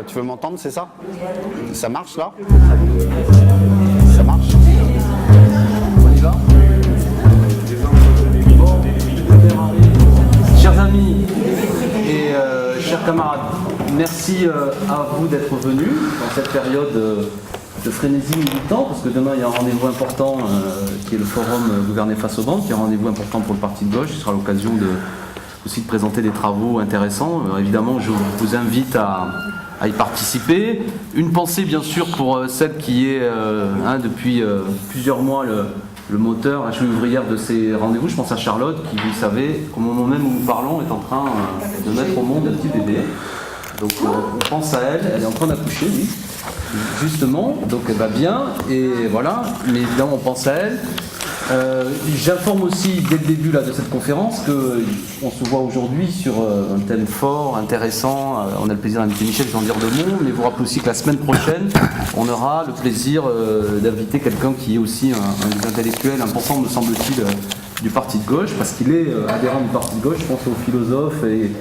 Tu veux m'entendre, c'est ça? Ça marche là? Ça marche? On y va? Chers amis et chers camarades, merci à vous d'être venus dans cette période de frénésie militant, parce que demain il y a un rendez-vous important qui est le forum Gouverner face aux banques, qui est un rendez-vous important pour le parti de gauche. Ce sera l'occasion aussi de présenter des travaux intéressants. Évidemment, je vous invite à y participer. Une pensée bien sûr pour celle qui est depuis plusieurs mois le moteur, la cheville ouvrière de ces rendez-vous. Je pense à Charlotte qui, vous savez, au moment même où nous parlons, est en train de mettre au monde un petit bébé. Donc on pense à elle, elle est en train d'accoucher, oui. Justement, donc elle va bien, et voilà, mais évidemment on pense à elle. J'informe aussi dès le début là, de cette conférence qu'on se voit aujourd'hui sur un thème fort, intéressant. On a le plaisir d'inviter Michel, je vais en dire deux mots, mais vous rappelez aussi que la semaine prochaine, on aura le plaisir d'inviter quelqu'un qui est aussi un intellectuel important, me semble-t-il, du parti de gauche, parce qu'il est adhérent du parti de gauche, je pense au philosophe et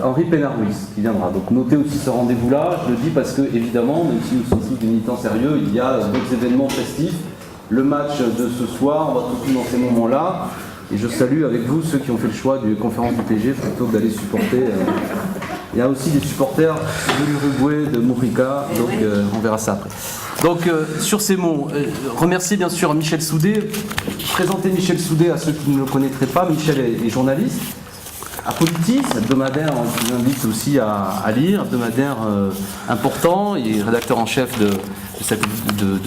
Henri Pénard-Ruiz qui viendra. Donc notez aussi ce rendez-vous-là, je le dis parce que évidemment, même si nous sommes tous des militants sérieux, il y a d'autres événements festifs. Le match de ce soir, on va tout de suite dans ces moments-là. Et je salue avec vous ceux qui ont fait le choix du conférence du PG plutôt que d'aller supporter. Il y a aussi des supporters de l'Uruguay, de Mourica, donc on verra ça après. Donc sur ces mots, remercier bien sûr Michel Soudé. Présenter Michel Soudé à ceux qui ne le connaîtraient pas. Michel est journaliste à Politis, hebdomadaire, je vous invite aussi à lire, hebdomadaire important. Il est rédacteur en chef de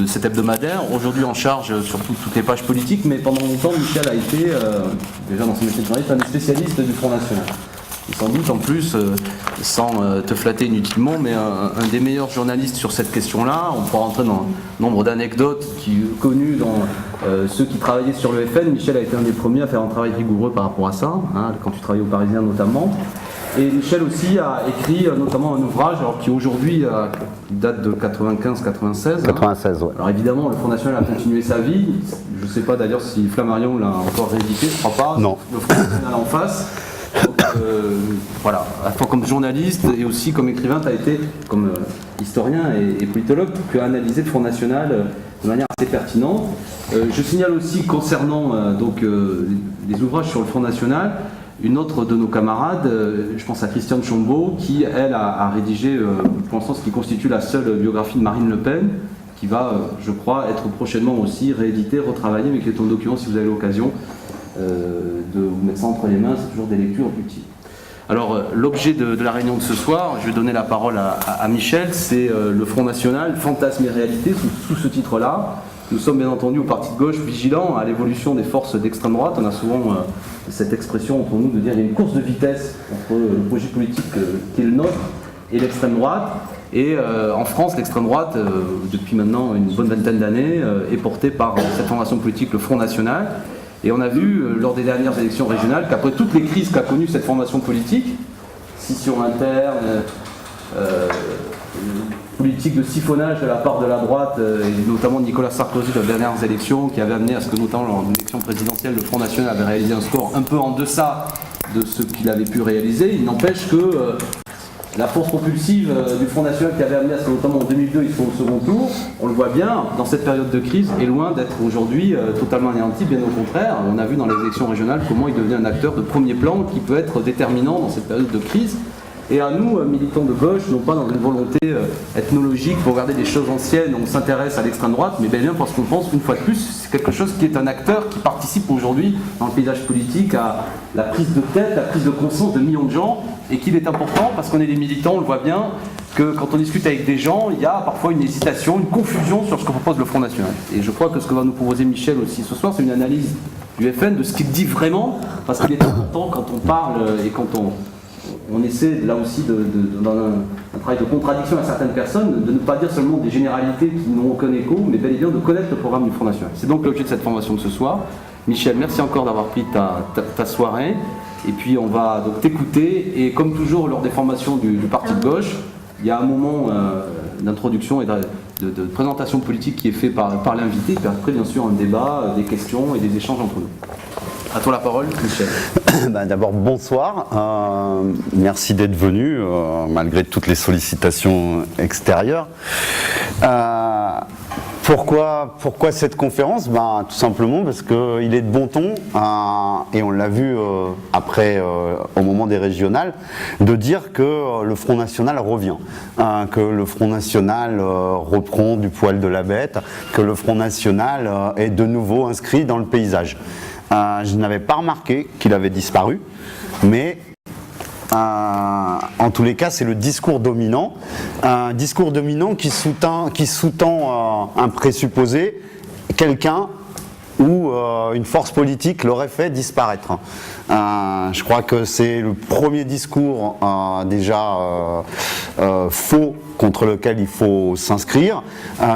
cet hebdomadaire, aujourd'hui en charge sur toutes les pages politiques, mais pendant longtemps Michel a été, déjà dans son métier de journaliste, un des spécialistes du Front National. Et sans doute en plus, sans te flatter inutilement, mais un des meilleurs journalistes sur cette question-là. On pourra rentrer dans un nombre d'anecdotes connues dans ceux qui travaillaient sur le FN. Michel a été un des premiers à faire un travail rigoureux par rapport à ça, quand tu travaillais au Parisien notamment. Et Michel aussi a écrit notamment un ouvrage qui aujourd'hui date de 95-96. 96, ouais. Alors évidemment, le Front National a continué sa vie. Je ne sais pas d'ailleurs si Flammarion l'a encore réédité, je ne crois pas. Non. Le Front National en face. Donc, voilà, à la fois comme journaliste et aussi comme écrivain, tu as été, comme historien et politologue, tu as analysé le Front National de manière assez pertinente. Je signale aussi concernant les ouvrages sur le Front National, une autre de nos camarades, je pense à Christiane Chombeau, qui elle a rédigé pour l'instant ce qui constitue la seule biographie de Marine Le Pen, qui va, je crois, être prochainement aussi rééditée, retravaillée, mais qui est un document, si vous avez l'occasion de vous mettre ça entre les mains, c'est toujours des lectures utiles. Alors l'objet de la réunion de ce soir, je vais donner la parole à Michel, c'est le Front National, fantasme et réalité, sous ce titre-là. Nous sommes bien entendu au parti de gauche vigilants à l'évolution des forces d'extrême droite. On a souvent cette expression entre nous de dire qu'il y a une course de vitesse entre le projet politique qui est le nôtre et l'extrême droite. Et en France, l'extrême droite, depuis maintenant une bonne vingtaine d'années, est portée par cette formation politique, le Front National. Et on a vu lors des dernières élections régionales qu'après toutes les crises qu'a connues cette formation politique, scission interne, politique de siphonnage de la part de la droite, et notamment de Nicolas Sarkozy dans les dernières élections, qui avait amené à ce que notamment lors d'une élection présidentielle, le Front National avait réalisé un score un peu en deçà de ce qu'il avait pu réaliser. Il n'empêche que la force propulsive du Front National qui avait amené à ce que notamment en 2002 ils sont au second tour, on le voit bien, dans cette période de crise, est loin d'être aujourd'hui totalement anéanti, bien au contraire. On a vu dans les élections régionales comment il devient un acteur de premier plan qui peut être déterminant dans cette période de crise. Et à nous, militants de gauche, non pas dans une volonté ethnologique pour regarder des choses anciennes, on s'intéresse à l'extrême droite, mais bien parce qu'on pense, une fois de plus, c'est quelque chose qui est un acteur qui participe aujourd'hui dans le paysage politique à la prise de tête, la prise de conscience de millions de gens, et qu'il est important, parce qu'on est des militants, on le voit bien, que quand on discute avec des gens, il y a parfois une hésitation, une confusion sur ce que propose le Front National. Et je crois que ce que va nous proposer Michel aussi ce soir, c'est une analyse du FN, de ce qu'il dit vraiment, parce qu'il est important quand on parle et quand on essaie là aussi, dans un travail de contradiction à certaines personnes, de ne pas dire seulement des généralités qui n'ont aucun écho, mais bel et bien de connaître le programme du Front National. C'est donc l'objet de cette formation de ce soir. Michel, merci encore d'avoir pris ta soirée. Et puis on va donc t'écouter. Et comme toujours lors des formations du parti de gauche, il y a un moment d'introduction et de présentation politique qui est fait par l'invité. Puis après, bien sûr, un débat, des questions et des échanges entre nous. À toi la parole, Michel. D'abord, bonsoir. Merci d'être venu, malgré toutes les sollicitations extérieures. Pourquoi cette conférence? Tout simplement parce qu'il est de bon ton, et on l'a vu après, au moment des régionales, de dire que le Front National revient, que le Front National reprend du poil de la bête, que le Front National est de nouveau inscrit dans le paysage. Je n'avais pas remarqué qu'il avait disparu, mais en tous les cas, c'est le discours dominant, un discours dominant qui sous-tend un présupposé, quelqu'un ou une force politique l'aurait fait disparaître. Je crois que c'est le premier discours déjà faux contre lequel il faut s'inscrire.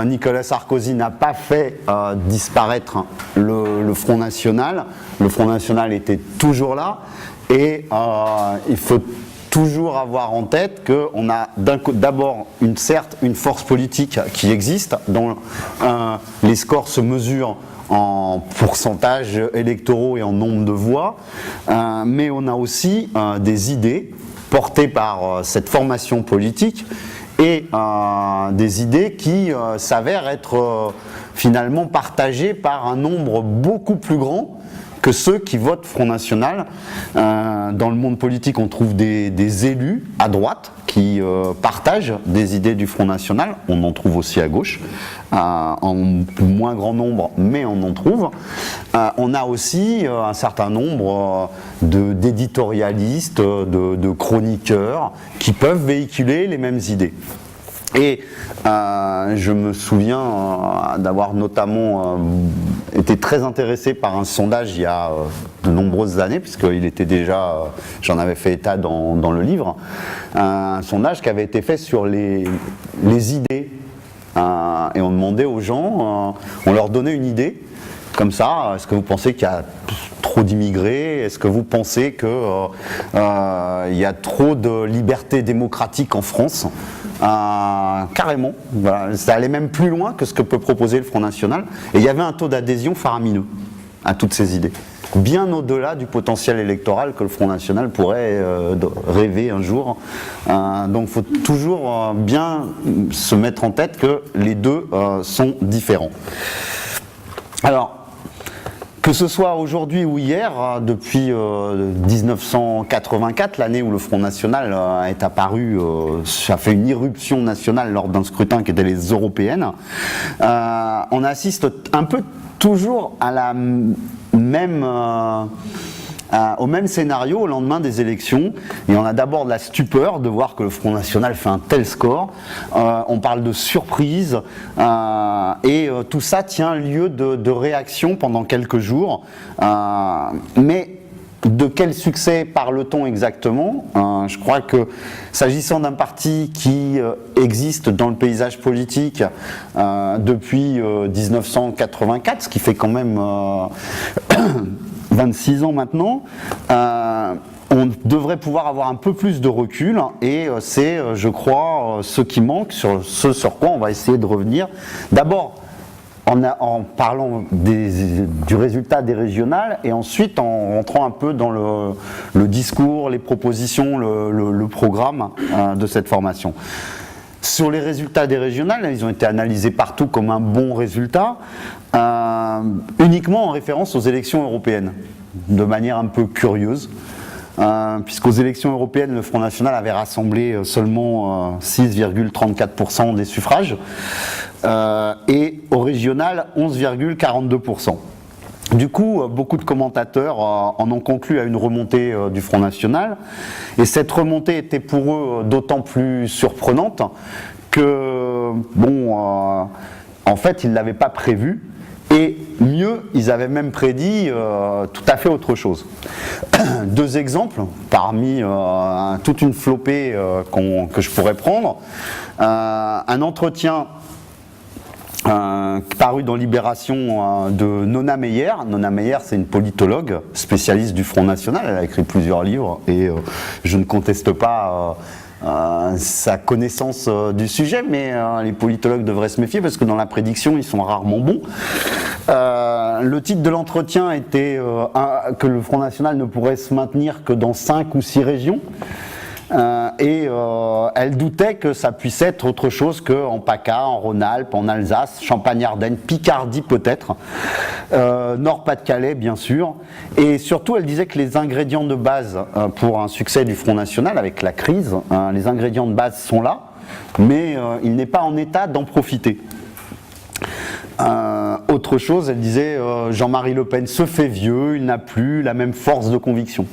Nicolas Sarkozy n'a pas fait disparaître le Front National. Le Front National était toujours là. Et il faut toujours avoir en tête qu'on a d'abord une force politique qui existe, dont les scores se mesurent en pourcentage électoraux et en nombre de voix, mais on a aussi des idées portées par cette formation politique et des idées qui s'avèrent être finalement partagées par un nombre beaucoup plus grand que ceux qui votent Front National. Dans le monde politique, on trouve des élus à droite qui partagent des idées du Front National. On en trouve aussi à gauche, en moins grand nombre, mais on en trouve. On a aussi un certain nombre d'éditorialistes, de chroniqueurs qui peuvent véhiculer les mêmes idées. Et je me souviens d'avoir notamment été très intéressé par un sondage il y a de nombreuses années, puisqu'il était déjà, j'en avais fait état dans le livre, un sondage qui avait été fait sur les idées. Et on demandait aux gens, on leur donnait une idée, comme ça, est-ce que vous pensez qu'il y a trop d'immigrés? Est-ce que vous pensez qu'il y a trop de liberté démocratique en France? Carrément, voilà. Ça allait même plus loin que ce que peut proposer le Front National, et il y avait un taux d'adhésion faramineux à toutes ces idées, bien au-delà du potentiel électoral que le Front National pourrait rêver un jour. Donc il faut toujours bien se mettre en tête que les deux sont différents. Alors, que ce soit aujourd'hui ou hier, depuis 1984, l'année où le Front National est apparu, ça a fait une irruption nationale lors d'un scrutin qui était les européennes, on assiste un peu toujours à la même... au même scénario au lendemain des élections, et on a d'abord de la stupeur de voir que le Front National fait un tel score, on parle de surprise, et tout ça tient lieu de réaction pendant quelques jours, mais de quel succès parle-t-on exactement? Je crois que s'agissant d'un parti qui existe dans le paysage politique depuis 1984, ce qui fait quand même 26 ans maintenant, on devrait pouvoir avoir un peu plus de recul, et c'est, je crois, ce qui manque, ce sur quoi on va essayer de revenir. D'abord, en parlant du résultat des régionales, et ensuite en rentrant un peu dans le discours, les propositions, le programme de cette formation. Sur les résultats des régionales, ils ont été analysés partout comme un bon résultat, uniquement en référence aux élections européennes, de manière un peu curieuse, puisqu'aux élections européennes, le Front National avait rassemblé seulement 6,34% des suffrages, et au régional, 11,42%. Du coup, beaucoup de commentateurs en ont conclu à une remontée du Front National, et cette remontée était pour eux d'autant plus surprenante que, en fait, ils ne l'avaient pas prévu, et mieux, ils avaient même prédit tout à fait autre chose. Deux exemples, parmi toute une flopée que je pourrais prendre. Un entretien paru dans Libération de Nona Meyer. Nona Meyer, c'est une politologue spécialiste du Front National. Elle a écrit plusieurs livres, et je ne conteste pas sa connaissance du sujet, mais les politologues devraient se méfier parce que dans la prédiction, ils sont rarement bons. Le titre de l'entretien était que le Front National ne pourrait se maintenir que dans 5 ou 6 régions. Elle doutait que ça puisse être autre chose qu'en PACA, en Rhône-Alpes, en Alsace, Champagne-Ardenne, Picardie peut-être, Nord-Pas-de-Calais bien sûr, et surtout elle disait que les ingrédients de base pour un succès du Front National avec la crise, les ingrédients de base sont là, mais il n'est pas en état d'en profiter. Autre chose, elle disait Jean-Marie Le Pen se fait vieux, il n'a plus la même force de conviction.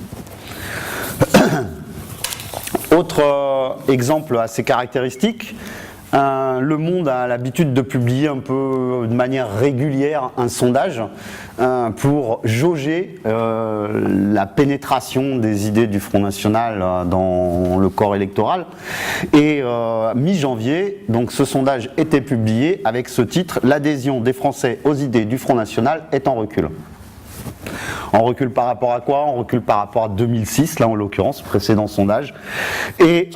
Autre exemple assez caractéristique, Le Monde a l'habitude de publier un peu de manière régulière un sondage pour jauger la pénétration des idées du Front National dans le corps électoral. Et mi-janvier, donc ce sondage était publié avec ce titre « L'adhésion des Français aux idées du Front National est en recul ». On recule par rapport à quoi? On recule par rapport à 2006, là en l'occurrence, précédent sondage. Et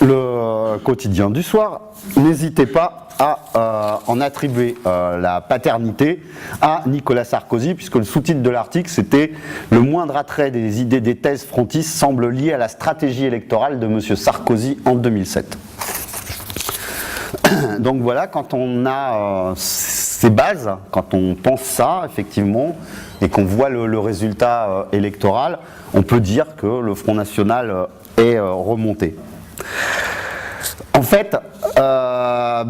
le quotidien du soir, n'hésitez pas à en attribuer la paternité à Nicolas Sarkozy, puisque le sous-titre de l'article, c'était « Le moindre attrait des idées des thèses frontistes semble lié à la stratégie électorale de M. Sarkozy en 2007 ». Donc voilà, quand on a ces bases, quand on pense ça, effectivement, et qu'on voit le résultat électoral, on peut dire que le Front National est remonté. En fait, à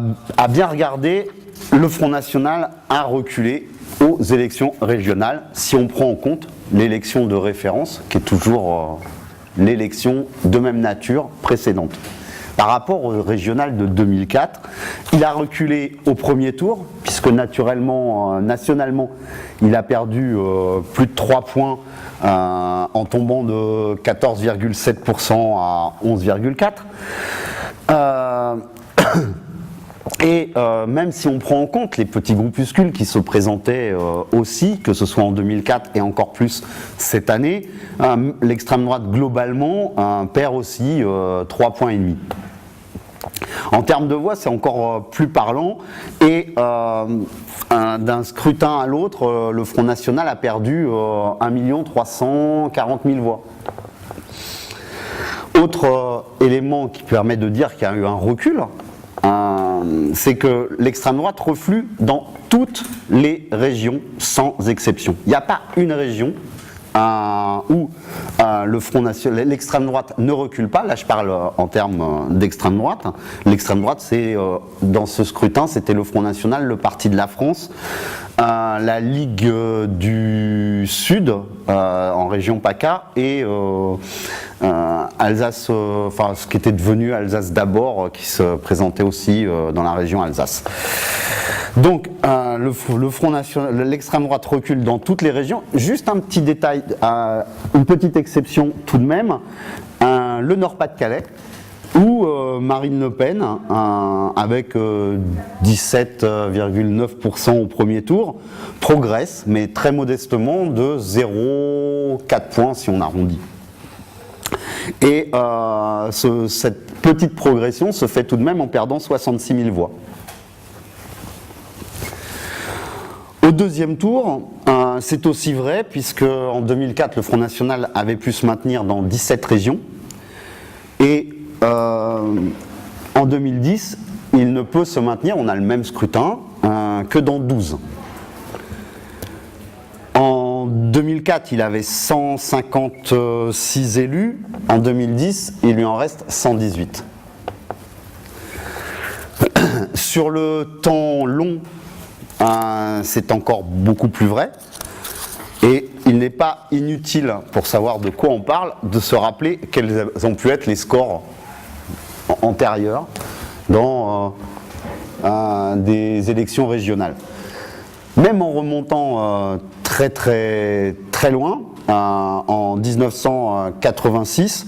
bien regarder, le Front National a reculé aux élections régionales, si on prend en compte l'élection de référence, qui est toujours l'élection de même nature précédente. Par rapport au régional de 2004, il a reculé au premier tour, puisque nationalement, il a perdu plus de 3 points en tombant de 14,7% à 11,4%. Et même si on prend en compte les petits groupuscules qui se présentaient aussi, que ce soit en 2004 et encore plus cette année, l'extrême droite globalement perd aussi 3,5 points. En termes de voix, c'est encore plus parlant, et d'un scrutin à l'autre, le Front National a perdu 1 340 000 voix. Autre élément qui permet de dire qu'il y a eu un recul, c'est que l'extrême droite reflue dans toutes les régions sans exception. Il n'y a pas une région où le Front National, l'extrême droite ne recule pas. Là, je parle en termes d'extrême droite. L'extrême droite, c'est dans ce scrutin, c'était le Front National, le Parti de la France, la Ligue du Sud en région PACA et Alsace, enfin ce qui était devenu Alsace d'abord, qui se présentait aussi dans la région Alsace. Donc le Front National, l'extrême droite recule dans toutes les régions. Juste un petit détail, une petite exception tout de même, le Nord-Pas-de-Calais, où Marine Le Pen, avec 17,9% au premier tour, progresse, mais très modestement, de 0,4 points si on arrondit. Et cette petite progression se fait tout de même en perdant 66 000 voix. Au deuxième tour, c'est aussi vrai, puisque en 2004, le Front National avait pu se maintenir dans 17 régions, et en 2010, il ne peut se maintenir, on a le même scrutin, que dans 12. En 2004, il avait 156 élus, en 2010, il lui en reste 118. Sur le temps long, c'est encore beaucoup plus vrai, et il n'est pas inutile, pour savoir de quoi on parle, de se rappeler quels ont pu être les scores antérieurs dans des élections régionales. Même en remontant très loin, en 1986,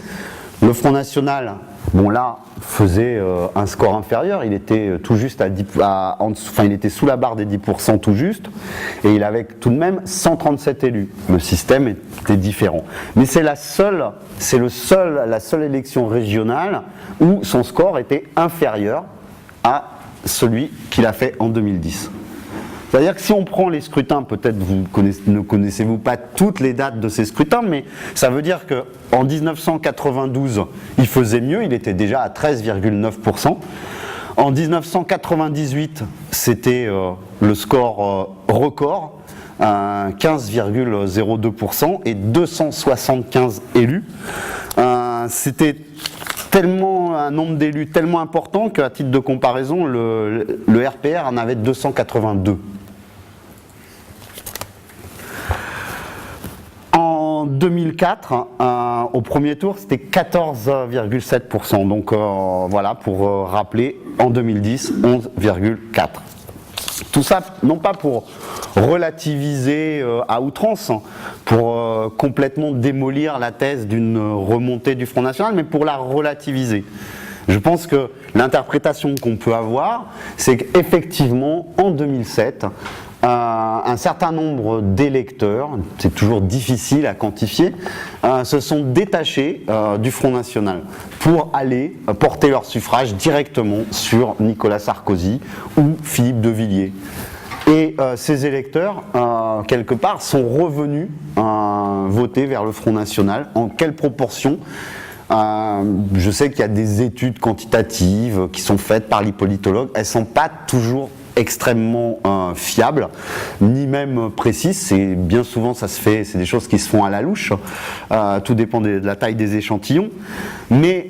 le Front National bon là, faisait un score inférieur, il était tout juste il était sous la barre des 10% tout juste, et il avait tout de même 137 élus. Le système était différent. Mais c'est la seule élection régionale où son score était inférieur à celui qu'il a fait en 2010. C'est-à-dire que si on prend les scrutins, peut-être ne connaissez-vous pas toutes les dates de ces scrutins, mais ça veut dire qu'en 1992, il faisait mieux, il était déjà à 13,9%. En 1998, c'était le score record, 15,02% et 275 élus. C'était tellement un nombre d'élus tellement important qu'à titre de comparaison, le RPR en avait 282. En 2004, au premier tour, c'était 14,7%. Donc voilà, pour rappeler, en 2010, 11,4%. Tout ça, non pas pour relativiser à outrance, pour complètement démolir la thèse d'une remontée du Front National, mais pour la relativiser. Je pense que l'interprétation qu'on peut avoir, c'est qu'effectivement, en 2007, un certain nombre d'électeurs, c'est toujours difficile à quantifier, se sont détachés du Front National pour aller porter leur suffrage directement sur Nicolas Sarkozy ou Philippe de Villiers. Et ces électeurs, quelque part, sont revenus voter vers le Front National. En quelle proportion ? Je sais qu'il y a des études quantitatives qui sont faites par les politologues. Elles ne sont pas toujours extrêmement fiables, ni même précises. C'est bien souvent c'est des choses qui se font à la louche. Tout dépend de la taille des échantillons. Mais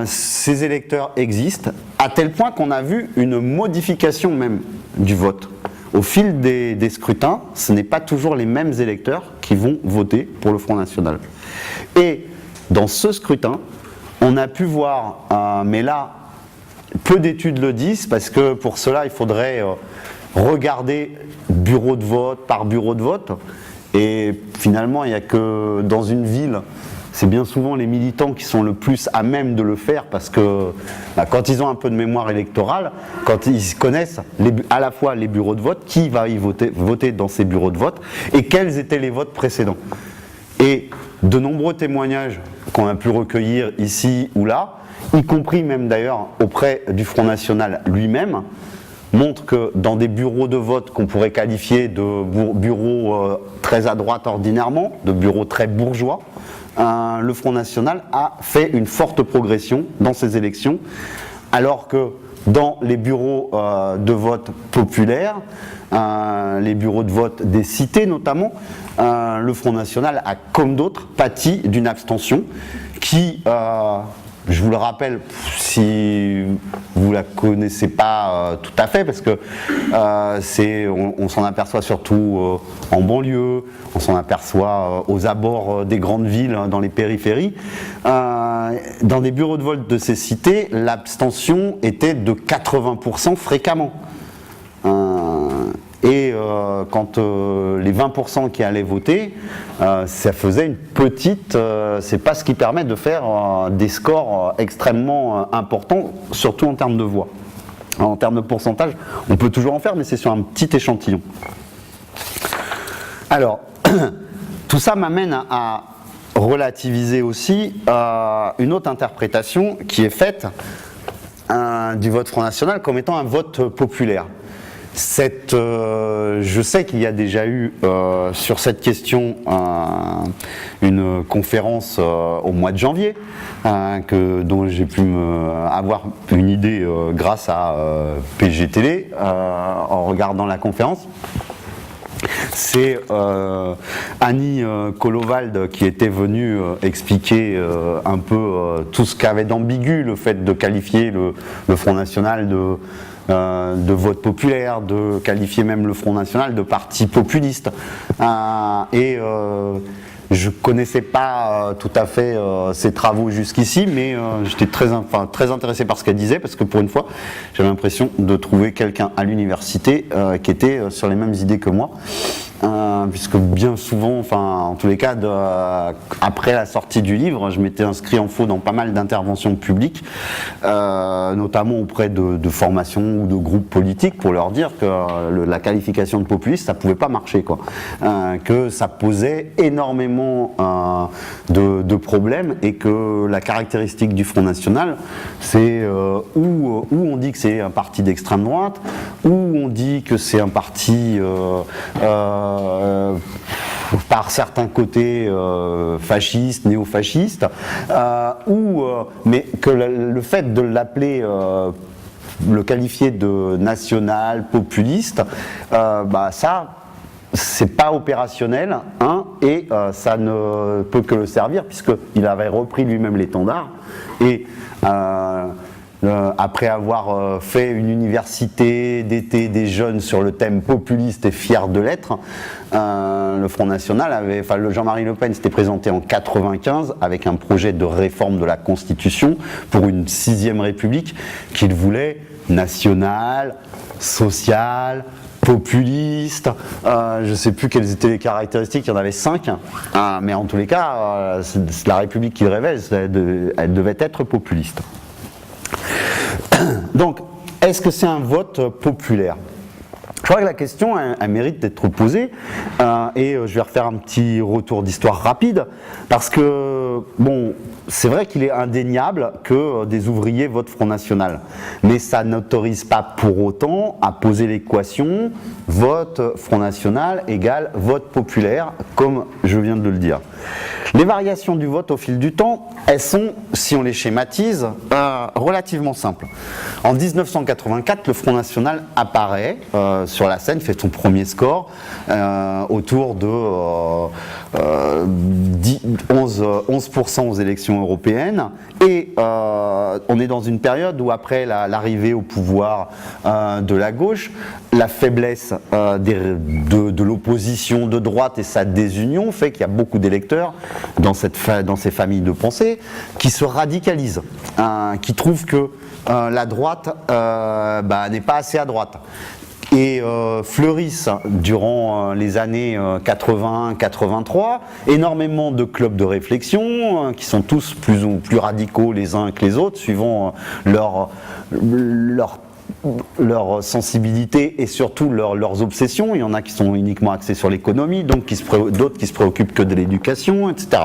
ces électeurs existent, à tel point qu'on a vu une modification même du vote. Au fil des scrutins, ce n'est pas toujours les mêmes électeurs qui vont voter pour le Front National. Et dans ce scrutin, on a pu voir, mais là, peu d'études le disent, parce que pour cela, il faudrait regarder bureau de vote par bureau de vote. Et finalement, il n'y a que dans une ville, c'est bien souvent les militants qui sont le plus à même de le faire, parce que quand ils ont un peu de mémoire électorale, quand ils connaissent à la fois les bureaux de vote, qui va y voter dans ces bureaux de vote, et quels étaient les votes précédents. Et de nombreux témoignages qu'on a pu recueillir ici ou là, y compris même d'ailleurs auprès du Front National lui-même, montrent que dans des bureaux de vote qu'on pourrait qualifier de bureaux très à droite ordinairement, de bureaux très bourgeois, le Front National a fait une forte progression dans ces élections, alors que dans les bureaux de vote populaires, les bureaux de vote des cités notamment, le Front National a, comme d'autres, pâti d'une abstention qui, je vous le rappelle, si vous ne la connaissez pas tout à fait, parce que on s'en aperçoit surtout en banlieue, on s'en aperçoit aux abords des grandes villes, dans les périphéries. Dans des bureaux de vote de ces cités, l'abstention était de 80% fréquemment. Et quand les 20% qui allaient voter, ça faisait une petite... c'est pas ce qui permet de faire des scores extrêmement importants, surtout en termes de voix. En termes de pourcentage, on peut toujours en faire, mais c'est sur un petit échantillon. Alors, tout ça m'amène à relativiser aussi une autre interprétation qui est faite du vote Front National comme étant un vote populaire. Je sais qu'il y a déjà eu sur cette question une conférence au mois de janvier dont j'ai pu avoir une idée grâce à PGTV en regardant la conférence. C'est Annie Kolovald qui était venue expliquer un peu tout ce qu'avait d'ambigu le fait de qualifier le Front National de vote populaire, de qualifier même le Front National de parti populiste. Je ne connaissais pas tout à fait ses travaux jusqu'ici, mais j'étais très intéressé par ce qu'elle disait, parce que pour une fois, j'avais l'impression de trouver quelqu'un à l'université qui était sur les mêmes idées que moi. puisque bien souvent, enfin en tous les cas, après la sortie du livre, je m'étais inscrit en faux dans pas mal d'interventions publiques, notamment auprès de formations ou de groupes politiques, pour leur dire que la qualification de populiste, ça pouvait pas marcher, quoi. Que ça posait énormément de problèmes, et que la caractéristique du Front National, c'est où on dit que c'est un parti d'extrême droite, où on dit que c'est un parti par certains côtés fascistes, néo-fascistes, mais que le fait de l'appeler, le qualifier de national, populiste, ça, c'est pas opérationnel, et ça ne peut que le servir, puisqu'il avait repris lui-même l'étendard, et après avoir fait une université d'été des jeunes sur le thème populiste et fier de l'être, le Front National le Jean-Marie Le Pen s'était présenté en 95 avec un projet de réforme de la Constitution pour une 6e République qu'il voulait nationale, sociale, populiste, je ne sais plus quelles étaient les caractéristiques, il y en avait 5, mais en tous les cas, c'est la République qu'il rêvait, elle devait être populiste. Donc, est-ce que c'est un vote populaire ? Je crois que la question, elle mérite d'être posée, et je vais refaire un petit retour d'histoire rapide, parce que, bon, c'est vrai qu'il est indéniable que des ouvriers votent Front National, mais ça n'autorise pas pour autant à poser l'équation vote Front National égale vote populaire, comme je viens de le dire. Les variations du vote au fil du temps, elles sont, si on les schématise, relativement simples. En 1984, le Front National apparaît sur la scène, fait son premier score, autour de 11% aux élections européennes, et on est dans une période où, après l'arrivée au pouvoir de la gauche, la faiblesse de l'opposition de droite et sa désunion fait qu'il y a beaucoup d'électeurs dans ces familles de pensée qui se radicalisent, qui trouvent que la droite n'est pas assez à droite. Et fleurissent durant les années 80-83 énormément de clubs de réflexion qui sont tous plus ou plus radicaux les uns que les autres, suivant leur sensibilité et surtout leurs obsessions. Il y en a qui sont uniquement axés sur l'économie, d'autres qui se préoccupent que de l'éducation, etc.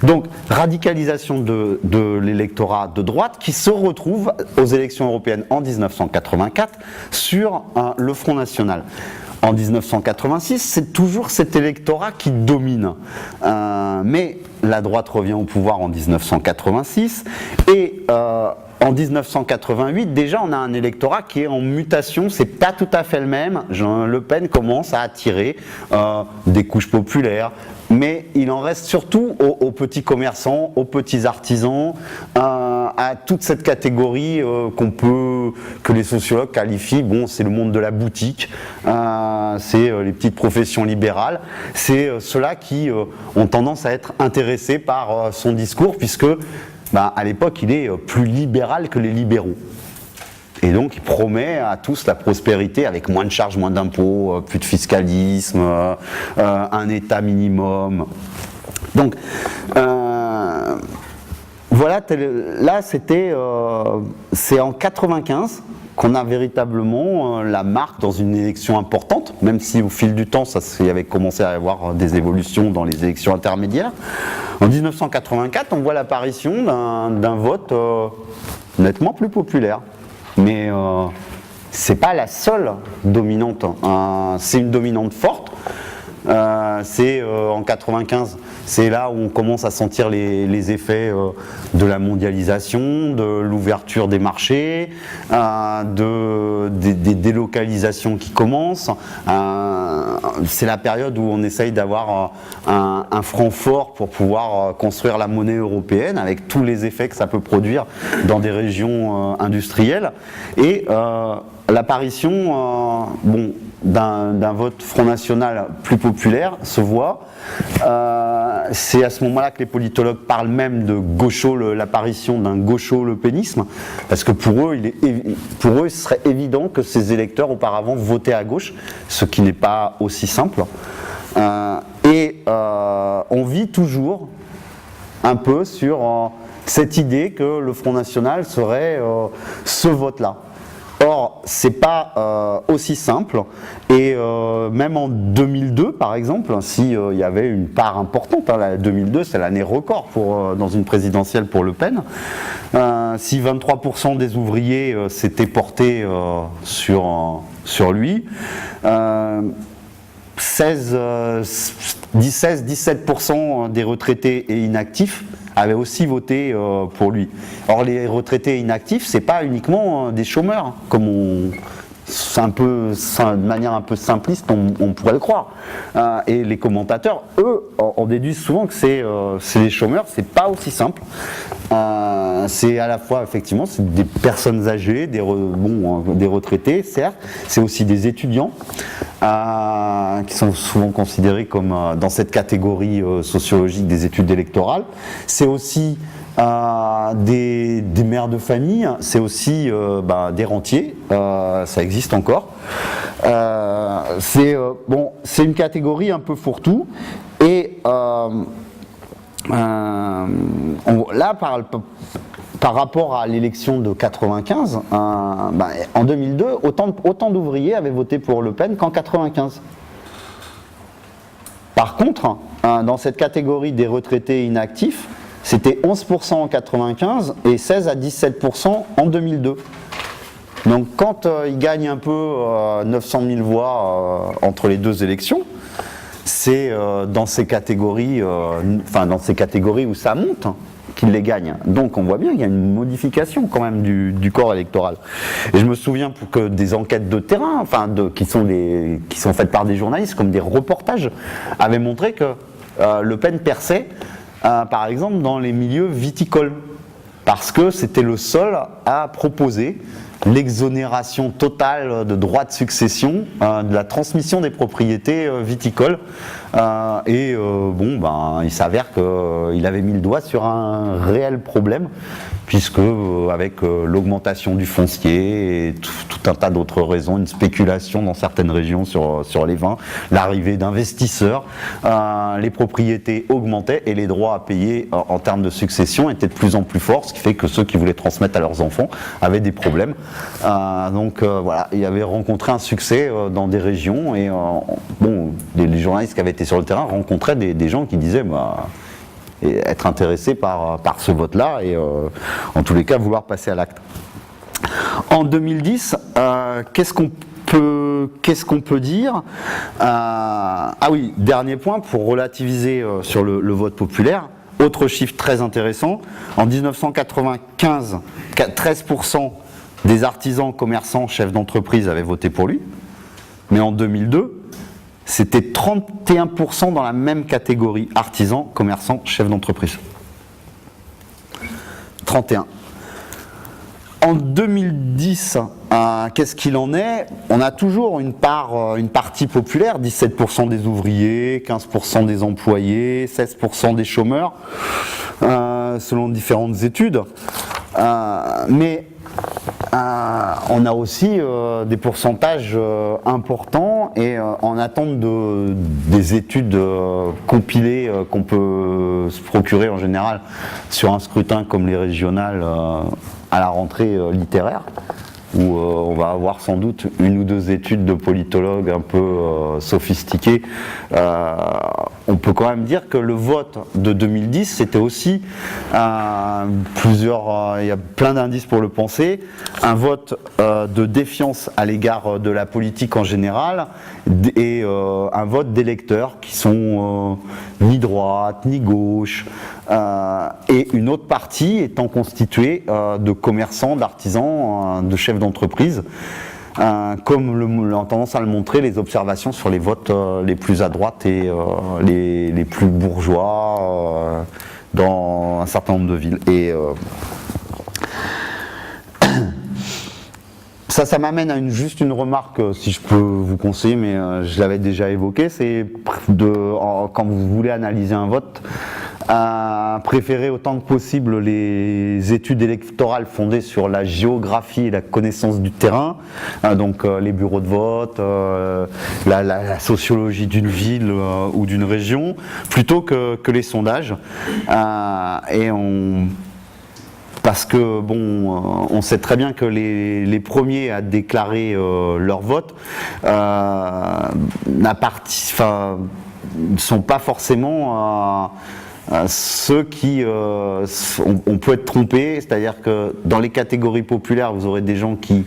Donc, radicalisation de l'électorat de droite qui se retrouve aux élections européennes en 1984 sur le Front National. En 1986, c'est toujours cet électorat qui domine. Mais la droite revient au pouvoir en 1986 et en 1988, déjà, on a un électorat qui est en mutation, c'est pas tout à fait le même. Jean Le Pen commence à attirer des couches populaires, mais il en reste surtout aux petits commerçants, aux petits artisans, à toute cette catégorie que les sociologues qualifient, c'est le monde de la boutique, c'est les petites professions libérales, c'est ceux-là qui ont tendance à être intéressés par son discours, puisque à l'époque, il est plus libéral que les libéraux. Et donc, il promet à tous la prospérité avec moins de charges, moins d'impôts, plus de fiscalisme, un État minimum. Donc, voilà, là, c'est en 95 qu'on a véritablement la marque dans une élection importante, même si au fil du temps, il y avait commencé à y avoir des évolutions dans les élections intermédiaires. En 1984, on voit l'apparition d'un vote nettement plus populaire. Mais c'est pas la seule dominante. C'est une dominante forte. C'est en 95, c'est là où on commence à sentir les effets de la mondialisation, de l'ouverture des marchés, des délocalisations qui commencent. C'est la période où on essaye d'avoir un franc fort pour pouvoir construire la monnaie européenne, avec tous les effets que ça peut produire dans des régions industrielles. Et l'apparition d'un vote Front National plus populaire se voit. C'est à ce moment-là que les politologues parlent même de l'apparition d'un gaucho-lepénisme, parce que pour eux, il serait évident que ces électeurs auparavant votaient à gauche, ce qui n'est pas aussi simple. On vit toujours un peu sur cette idée que le Front National serait ce vote-là. Or, c'est pas aussi simple, et même en 2002, par exemple, si il y avait une part importante, 2002 c'est l'année record dans une présidentielle pour Le Pen, si 23% des ouvriers s'étaient portés sur lui, 17% des retraités et inactifs avaient aussi voté pour lui. Or, les retraités inactifs, c'est pas uniquement des chômeurs, comme de manière un peu simpliste, on pourrait le croire. Et les commentateurs, eux, en déduisent souvent que c'est les chômeurs. C'est pas aussi simple. C'est à la fois, effectivement, c'est des personnes âgées, des retraités, certes. C'est aussi des étudiants qui sont souvent considérés comme dans cette catégorie sociologique des études électorales. C'est aussi des mères de famille, c'est aussi des rentiers, ça existe encore. C'est une catégorie un peu fourre-tout, et là, par rapport à l'élection de 95, en 2002, autant d'ouvriers avaient voté pour Le Pen qu'en 95. Par contre, dans cette catégorie des retraités inactifs, c'était 11% en 95 et 16 à 17% en 2002. Donc quand il gagne un peu 900 000 voix entre les deux élections, c'est dans ces catégories où ça monte qu'il les gagne. Donc on voit bien qu'il y a une modification quand même du corps électoral. Et je me souviens que des enquêtes de terrain, qui sont faites par des journalistes, comme des reportages, avaient montré que Le Pen perçait, par exemple, dans les milieux viticoles, parce que c'était le seul à proposer l'exonération totale de droits de succession, de la transmission des propriétés viticoles. Il s'avère qu'il avait mis le doigt sur un réel problème, puisque avec l'augmentation du foncier et tout un tas d'autres raisons, une spéculation dans certaines régions sur les vins, l'arrivée d'investisseurs, les propriétés augmentaient et les droits à payer en termes de succession étaient de plus en plus forts, ce qui fait que ceux qui voulaient transmettre à leurs enfants avaient des problèmes. Il avait rencontré un succès dans des régions, et les journalistes qui avaient été sur le terrain rencontraient des gens qui disaient être intéressés par ce vote-là, et en tous les cas vouloir passer à l'acte. En 2010, qu'est-ce qu'on peut dire ? Dernier point pour relativiser sur le vote populaire. Autre chiffre très intéressant, en 1995, 13% des artisans, commerçants, chefs d'entreprise avaient voté pour lui, mais en 2002, c'était 31% dans la même catégorie, artisans, commerçants, chefs d'entreprise. 31. En 2010, qu'est-ce qu'il en est ? On a toujours une partie populaire, 17% des ouvriers, 15% des employés, 16% des chômeurs, selon différentes études. Mais on a aussi des pourcentages importants, et en attente des études compilées qu'on peut se procurer en général sur un scrutin comme les régionales à la rentrée littéraire, où on va avoir sans doute une ou deux études de politologues un peu sophistiquées. On peut quand même dire que le vote de 2010, c'était aussi il y a plein d'indices pour le penser, un vote de défiance à l'égard de la politique en général, et un vote d'électeurs qui sont ni droite, ni gauche, et une autre partie étant constituée de commerçants, d'artisans, de chefs d'entreprise, comme ont tendance à le montrer les observations sur les votes les plus à droite et les plus bourgeois dans un certain nombre de villes. Et Ça m'amène à juste une remarque, si je peux vous conseiller, mais je l'avais déjà évoqué, c'est quand vous voulez analyser un vote, préférer autant que possible les études électorales fondées sur la géographie et la connaissance du terrain, donc les bureaux de vote, la sociologie d'une ville ou d'une région, plutôt que les sondages. Parce que on sait très bien que les premiers à déclarer leur vote ne sont pas forcément ceux qui on peut être trompé, c'est-à-dire que dans les catégories populaires, vous aurez des gens qui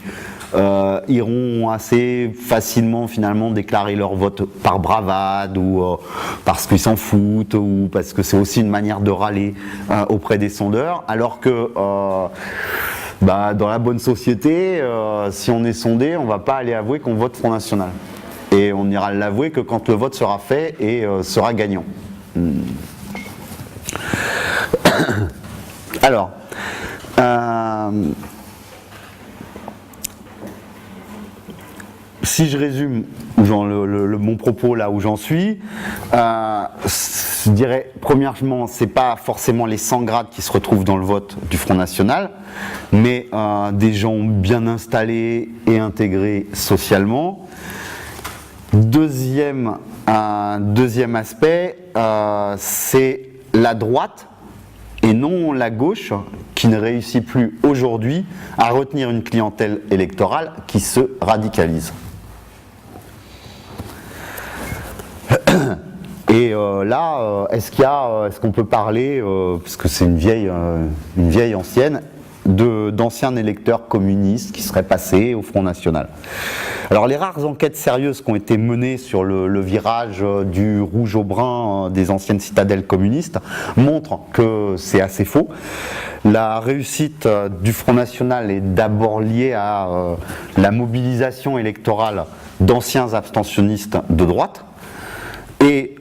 iront assez facilement finalement déclarer leur vote par bravade ou parce qu'ils s'en foutent ou parce que c'est aussi une manière de râler auprès des sondeurs, alors que dans la bonne société, si on est sondé, on ne va pas aller avouer qu'on vote Front National. Et on ira l'avouer que quand le vote sera fait et sera gagnant. Alors, si je résume mon propos là où j'en suis, je dirais premièrement, c'est pas forcément les 100 grades qui se retrouvent dans le vote du Front National, mais des gens bien installés et intégrés socialement. Deuxième aspect, c'est la droite et non la gauche qui ne réussit plus aujourd'hui à retenir une clientèle électorale qui se radicalise. Et est-ce qu'on peut parler, parce que c'est une vieille ancienne, d'anciens électeurs communistes qui seraient passés au Front National. Alors les rares enquêtes sérieuses qui ont été menées sur le virage du rouge au brun des anciennes citadelles communistes montrent que c'est assez faux. La réussite du Front National est d'abord liée à la mobilisation électorale d'anciens abstentionnistes de droite. Et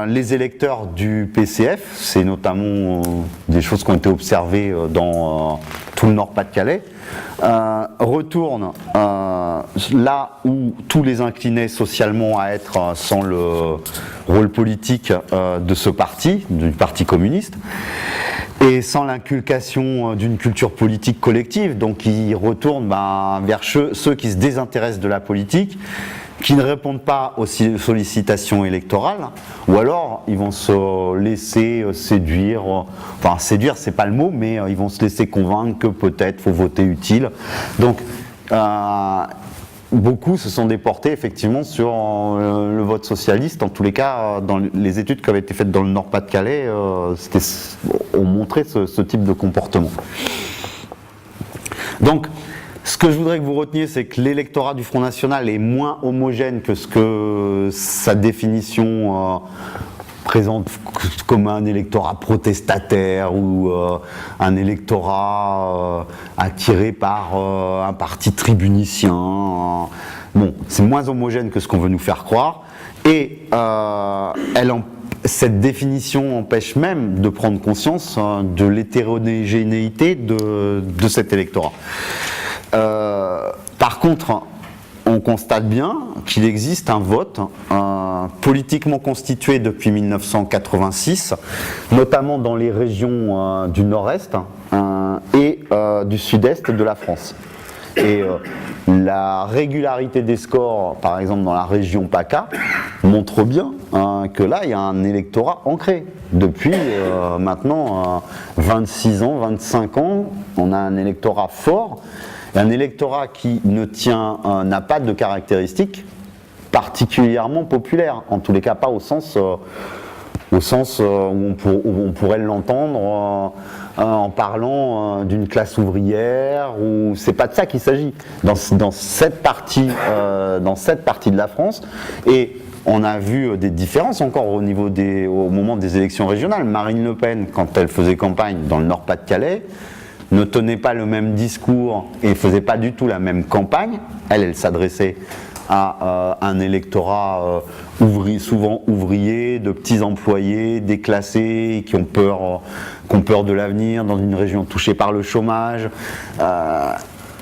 les électeurs du PCF, c'est notamment des choses qui ont été observées dans tout le Nord-Pas-de-Calais, retournent là où tous les inclinaient socialement à être sans le rôle politique de ce parti, du Parti communiste, et sans l'inculcation d'une culture politique collective. Donc ils retournent vers ceux qui se désintéressent de la politique, qui ne répondent pas aux sollicitations électorales, ou alors ils vont se laisser séduire, enfin séduire c'est pas le mot, mais ils vont se laisser convaincre que peut-être faut voter utile. Donc beaucoup se sont déportés effectivement sur le vote socialiste. En tous les cas, dans les études qui avaient été faites dans le Nord-Pas-de-Calais, ont montré ce type de comportement. Donc, ce que je voudrais que vous reteniez, c'est que l'électorat du Front National est moins homogène que ce que sa définition présente comme un électorat protestataire ou un électorat attiré par un parti tribunicien. Bon, c'est moins homogène que ce qu'on veut nous faire croire. Et cette définition empêche même de prendre conscience de l'hétérogénéité de cet électorat. Par contre, on constate bien qu'il existe un vote politiquement constitué depuis 1986, notamment dans les régions du nord-est et du sud-est de la France. Et la régularité des scores, par exemple dans la région PACA, montre bien que là, il y a un électorat ancré. Depuis maintenant 26 ans, 25 ans, on a un électorat fort. Un électorat qui n'a pas de caractéristiques particulièrement populaires, en tous les cas pas au sens où on pourrait l'entendre en parlant d'une classe ouvrière, ou c'est pas de ça qu'il s'agit dans cette partie de la France. Et on a vu des différences encore au moment des élections régionales. Marine Le Pen, quand elle faisait campagne dans le Nord-Pas-de-Calais, ne tenait pas le même discours et ne faisait pas du tout la même campagne. Elle s'adressait à un électorat souvent ouvrier, de petits employés, déclassés, qui ont peur de l'avenir, dans une région touchée par le chômage.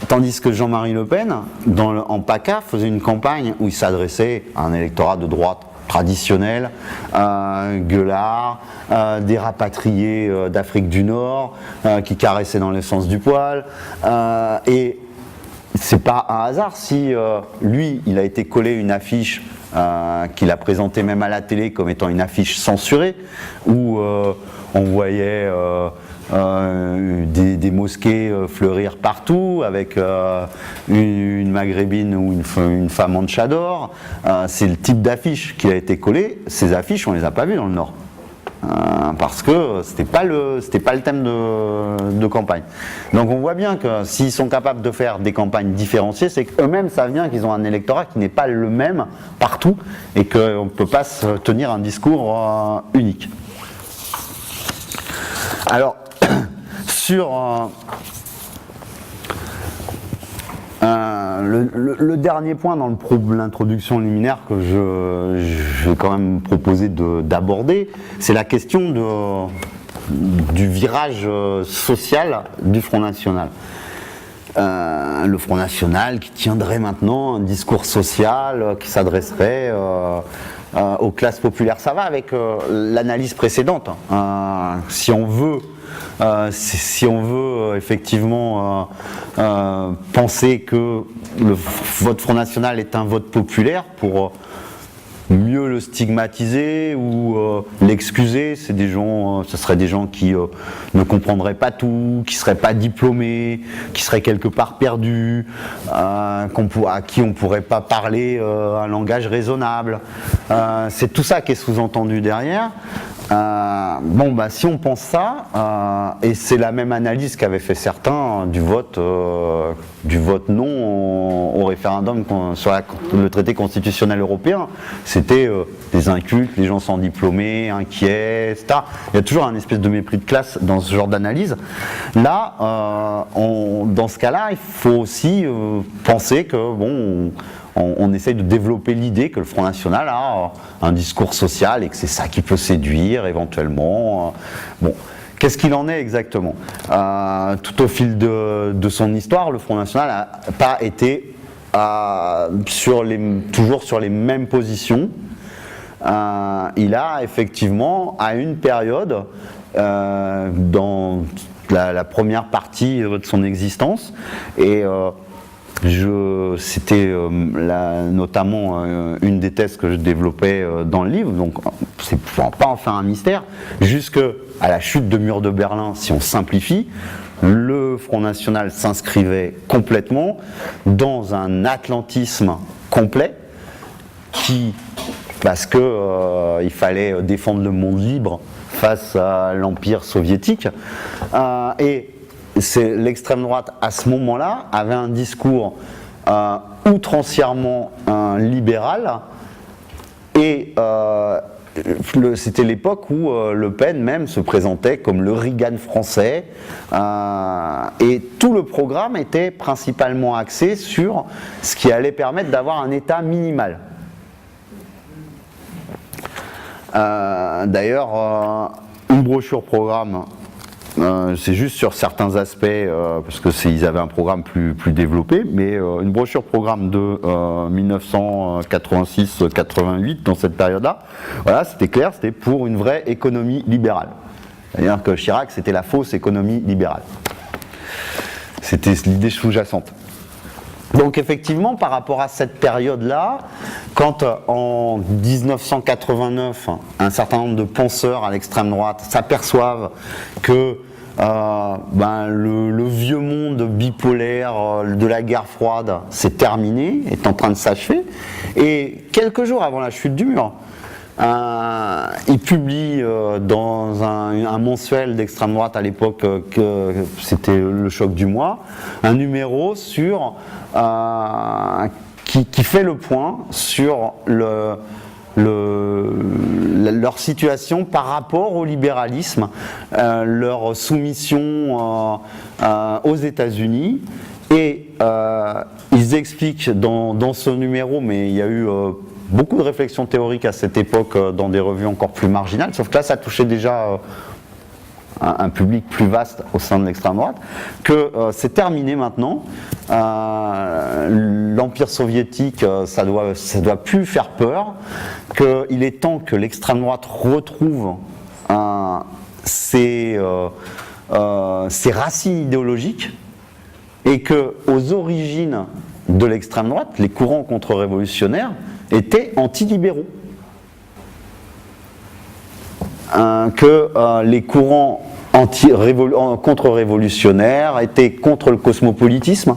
Tandis que Jean-Marie Le Pen, en PACA, faisait une campagne où il s'adressait à un électorat de droite traditionnel, gueulard, des rapatriés d'Afrique du Nord, qui caressaient dans le sens du poil. Et c'est pas un hasard si lui, il a été collé une affiche qu'il a présentée même à la télé comme étant une affiche censurée, où on voyait des mosquées fleurir partout avec une maghrébine ou une femme en tchador. C'est le type d'affiche qui a été collé. Ces affiches, on les a pas vues dans le Nord. Parce que c'était pas le thème de campagne. Donc on voit bien que s'ils sont capables de faire des campagnes différenciées, c'est qu'eux-mêmes savent bien qu'ils ont un électorat qui n'est pas le même partout et qu'on ne peut pas se tenir un discours unique. Alors, sur le dernier point dans l'introduction liminaire que je vais quand même proposer d'aborder, c'est la question du virage social du Front National. Le Front National qui tiendrait maintenant un discours social qui s'adresserait aux classes populaires. Ça va avec l'analyse précédente. Si on veut effectivement penser que le vote Front National est un vote populaire pour mieux le stigmatiser ou l'excuser, ce seraient des gens qui ne comprendraient pas tout, qui seraient pas diplômés, qui seraient quelque part perdus, à qui on pourrait pas parler un langage raisonnable. C'est tout ça qui est sous-entendu derrière. Si on pense ça, et c'est la même analyse qu'avaient fait certains du vote non au référendum sur le traité constitutionnel européen, c'était des incultes, les gens sans diplômés, inquiets, etc. Il y a toujours un espèce de mépris de classe dans ce genre d'analyse. Là, dans ce cas-là, il faut aussi penser que on essaye de développer l'idée que le Front National a un discours social et que c'est ça qui peut séduire éventuellement. Qu'est-ce qu'il en est exactement ? Tout au fil de son histoire, le Front National n'a pas été toujours sur les mêmes positions. Il a effectivement, à une période, dans la première partie de son existence, et c'était notamment une des thèses que je développais dans le livre, donc c'est pour pas en faire un mystère, jusqu'à la chute de mur de Berlin, si on simplifie, le Front National s'inscrivait complètement dans un atlantisme complet parce que il fallait défendre le monde libre face à l'Empire soviétique, et l'extrême droite à ce moment-là avait un discours outrancièrement libéral, et c'était l'époque où Le Pen même se présentait comme le Reagan français, et tout le programme était principalement axé sur ce qui allait permettre d'avoir un État minimal. D'ailleurs, une brochure programme, c'est juste sur certains aspects, parce qu'ils avaient un programme plus développé, mais une brochure programme de 1986-88, dans cette période-là, voilà, c'était clair, c'était pour une vraie économie libérale. C'est-à-dire que Chirac, c'était la fausse économie libérale. C'était l'idée sous-jacente. Donc effectivement, par rapport à cette période-là, quand en 1989, un certain nombre de penseurs à l'extrême droite s'aperçoivent que le vieux monde bipolaire de la guerre froide s'est terminé, est en train de s'achever, et quelques jours avant la chute du mur, il publie dans un mensuel d'extrême droite à l'époque, que c'était le choc du mois, un numéro sur qui fait le point sur leur situation par rapport au libéralisme, leur soumission aux États-Unis, et ils expliquent dans ce numéro, mais il y a eu beaucoup de réflexions théoriques à cette époque dans des revues encore plus marginales, sauf que là ça touchait déjà un public plus vaste au sein de l'extrême droite, que c'est terminé maintenant. L'Empire soviétique, ça doit plus faire peur, qu'il est temps que l'extrême droite retrouve ses racines idéologiques, et que aux origines de l'extrême droite, les courants contre-révolutionnaires étaient anti-libéraux. Que les courants contre-révolutionnaires étaient contre le cosmopolitisme.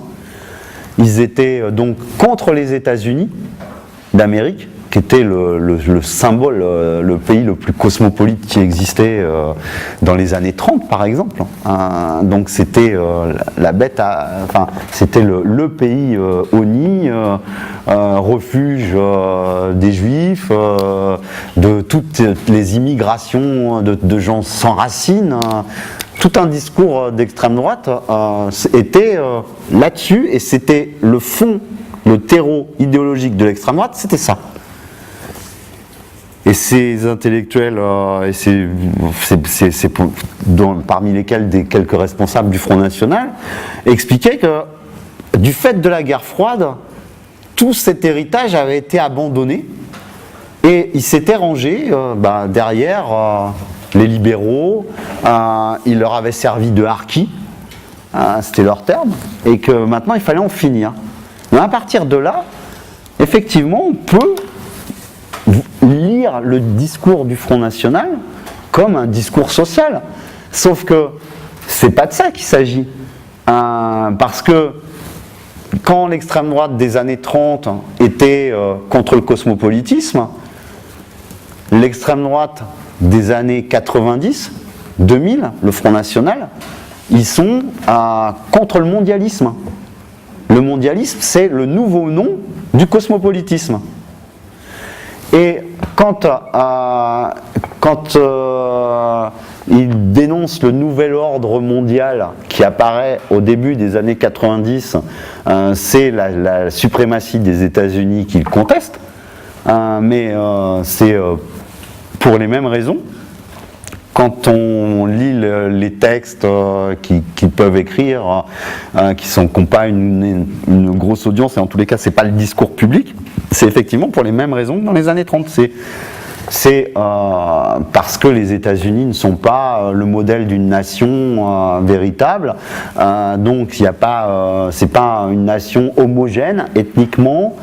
Ils étaient donc contre les États-Unis d'Amérique, qui était le symbole, le pays le plus cosmopolite qui existait dans les années 30, par exemple. Donc c'était la bête, c'était le pays honni, refuge des Juifs, de toutes les immigrations de gens sans racines. Tout un discours d'extrême droite était là-dessus, et c'était le fond, le terreau idéologique de l'extrême droite, c'était ça. Et ces intellectuels, parmi lesquels quelques responsables du Front National, expliquaient que du fait de la guerre froide, tout cet héritage avait été abandonné, et ils s'étaient rangés derrière les libéraux. Il leur avait servi de harki, c'était leur terme, et que maintenant il fallait en finir. Mais à partir de là, effectivement, on peut lire le discours du Front National comme un discours social. Sauf que c'est pas de ça qu'il s'agit. Parce que quand l'extrême droite des années 30 était contre le cosmopolitisme, l'extrême droite des années 90, 2000, le Front National, ils sont contre le mondialisme. Le mondialisme, c'est le nouveau nom du cosmopolitisme. Et quand il dénonce le nouvel ordre mondial qui apparaît au début des années 90, c'est la suprématie des États-Unis qu'il conteste, mais c'est pour les mêmes raisons. Quand on lit les textes qu'ils peuvent écrire, qui n'ont pas une grosse audience, et en tous les cas, ce n'est pas le discours public, c'est effectivement pour les mêmes raisons que dans les années 30. C'est parce que les États-Unis ne sont pas le modèle d'une nation véritable, donc il n'y a pas, c'est pas une nation homogène ethniquement,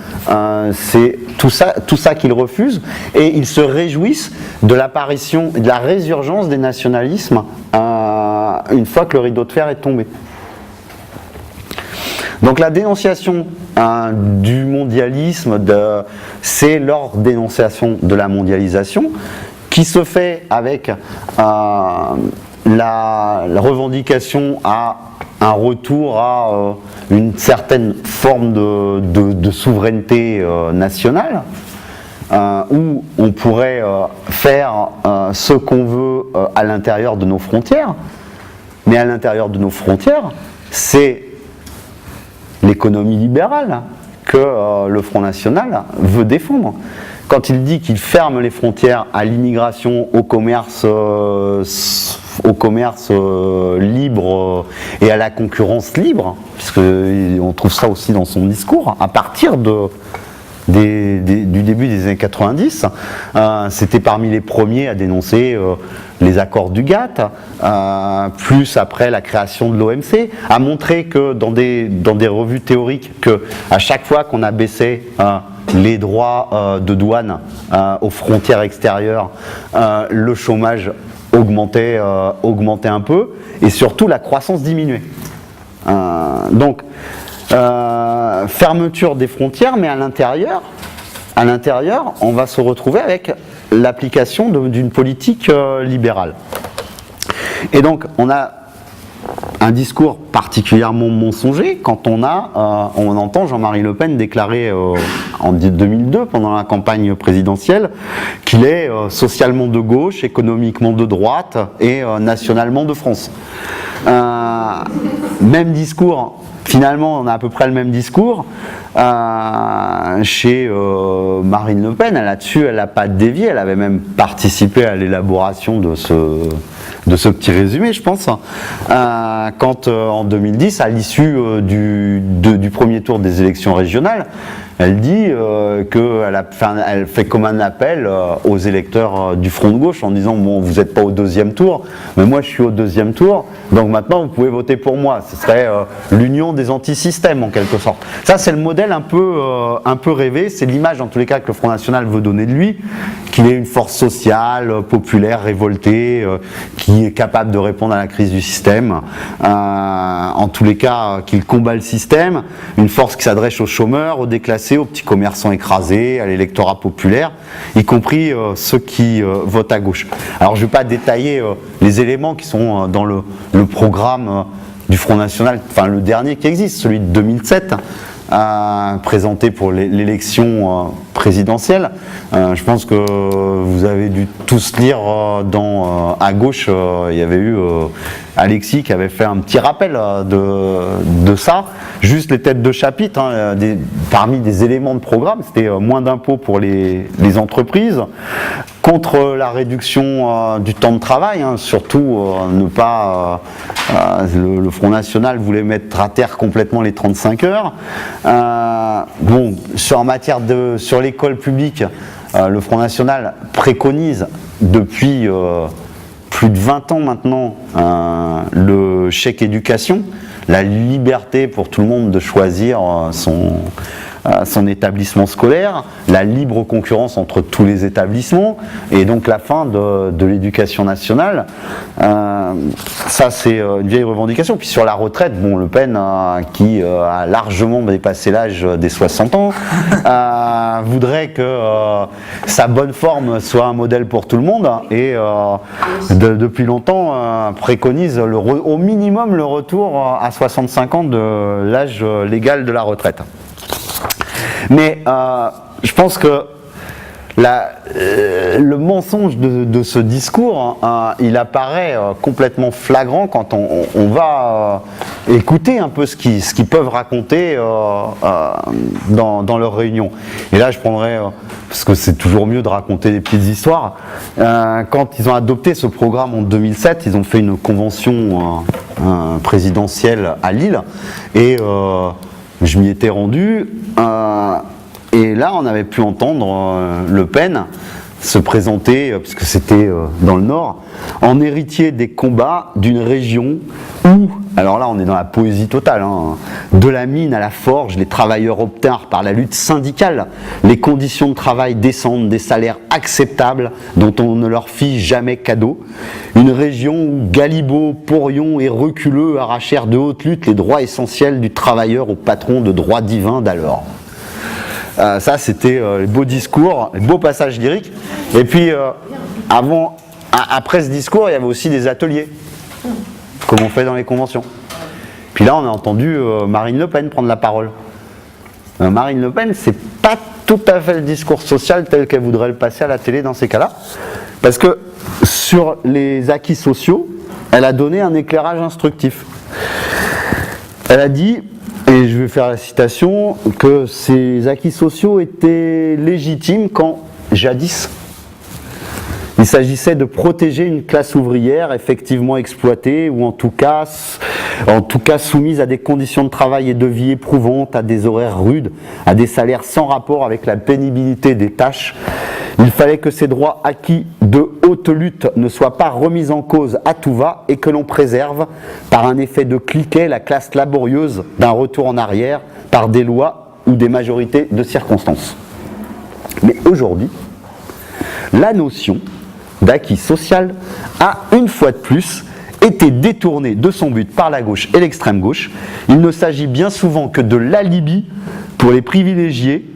c'est tout ça qu'ils refusent, et ils se réjouissent de l'apparition, de la résurgence des nationalismes une fois que le rideau de fer est tombé. Donc la dénonciation du mondialisme, c'est leur dénonciation de la mondialisation, qui se fait avec la revendication à un retour à une certaine forme de souveraineté nationale, où on pourrait faire ce qu'on veut à l'intérieur de nos frontières, mais à l'intérieur de nos frontières, c'est l'économie libérale que le Front National veut défendre. Quand il dit qu'il ferme les frontières à l'immigration, au commerce libre et à la concurrence libre, puisqu'on trouve ça aussi dans son discours, à partir du début des années 90, c'était parmi les premiers à dénoncer les accords du GATT, plus après la création de l'OMC, à montrer que dans des revues théoriques, que à chaque fois qu'on a baissé les droits de douane aux frontières extérieures, le chômage augmentait un peu, et surtout la croissance diminuait. Donc fermeture des frontières, mais à l'intérieur, on va se retrouver avec l'application d'une politique libérale. Et donc, on a un discours particulièrement mensonger quand on entend Jean-Marie Le Pen déclarer en 2002, pendant la campagne présidentielle, qu'il est socialement de gauche, économiquement de droite et nationalement de France. Même discours. Finalement, on a à peu près le même discours chez Marine Le Pen. Là-dessus, elle n'a pas dévié. Elle avait même participé à l'élaboration de ce petit résumé, je pense. Quand, en 2010, à l'issue du premier tour des élections régionales, elle dit elle fait comme un appel aux électeurs du Front de gauche en disant « Bon, vous n'êtes pas au deuxième tour, mais moi je suis au deuxième tour, donc maintenant vous pouvez voter pour moi. » Ce serait l'union des antisystèmes en quelque sorte. Ça, c'est le modèle un peu rêvé, c'est l'image en tous les cas que le Front National veut donner de lui, qu'il est une force sociale, populaire, révoltée, qui est capable de répondre à la crise du système, en tous les cas qu'il combat le système, une force qui s'adresse aux chômeurs, aux déclassés, aux petits commerçants écrasés, à l'électorat populaire, y compris ceux qui votent à gauche. Alors je ne vais pas détailler les éléments qui sont dans le programme du Front National, enfin le dernier qui existe, celui de 2007, présenté pour l'élection présidentielle. Je pense que vous avez dû tous lire à gauche, il y avait eu Alexis qui avait fait un petit rappel de ça. Juste les têtes de chapitre, parmi des éléments de programme, c'était moins d'impôts pour les entreprises, contre la réduction du temps de travail, surtout ne pas... le Front National voulait mettre à terre complètement les 35 heures. Sur l'école publique, le Front National préconise depuis plus de 20 ans maintenant le chèque éducation, la liberté pour tout le monde de choisir son établissement scolaire, la libre concurrence entre tous les établissements et donc la fin de l'éducation nationale. Ça, c'est une vieille revendication. Puis sur la retraite, Le Pen, qui a largement dépassé l'âge des 60 ans, voudrait que sa bonne forme soit un modèle pour tout le monde et depuis longtemps préconise au minimum le retour à 65 ans de l'âge légal de la retraite. Mais je pense que le mensonge de ce discours, il apparaît complètement flagrant quand on va écouter un peu ce qu'ils peuvent raconter dans leurs réunions. Et là, je prendrais, parce que c'est toujours mieux de raconter des petites histoires, quand ils ont adopté ce programme en 2007, ils ont fait une convention présidentielle à Lille, et je m'y étais rendu, et là on avait pu entendre Le Pen se présenter, puisque c'était dans le Nord, en héritier des combats d'une région où, alors là on est dans la poésie totale, de la mine à la forge, les travailleurs obtinrent par la lutte syndicale les conditions de travail décentes, des salaires acceptables dont on ne leur fit jamais cadeau. Une région où Galibo, Porion et Reculeux arrachèrent de haute lutte les droits essentiels du travailleur au patron de droits divins d'alors. Ça, c'était les beaux discours, les beaux passages lyriques. Et puis, après ce discours, il y avait aussi des ateliers, comme on fait dans les conventions. Puis là, on a entendu Marine Le Pen prendre la parole. Marine Le Pen, c'est pas tout à fait le discours social tel qu'elle voudrait le passer à la télé dans ces cas-là, parce que sur les acquis sociaux, elle a donné un éclairage instructif. Elle a dit, et je vais faire la citation, que ces acquis sociaux étaient légitimes quand, jadis, il s'agissait de protéger une classe ouvrière effectivement exploitée ou en tout cas soumise à des conditions de travail et de vie éprouvantes, à des horaires rudes, à des salaires sans rapport avec la pénibilité des tâches. Il fallait que ces droits acquis de haute lutte ne soient pas remis en cause à tout va et que l'on préserve, par un effet de cliquet, la classe laborieuse d'un retour en arrière par des lois ou des majorités de circonstances. Mais aujourd'hui, la notion d'acquis social a une fois de plus été détournée de son but par la gauche et l'extrême gauche. Il ne s'agit bien souvent que de l'alibi pour les privilégiés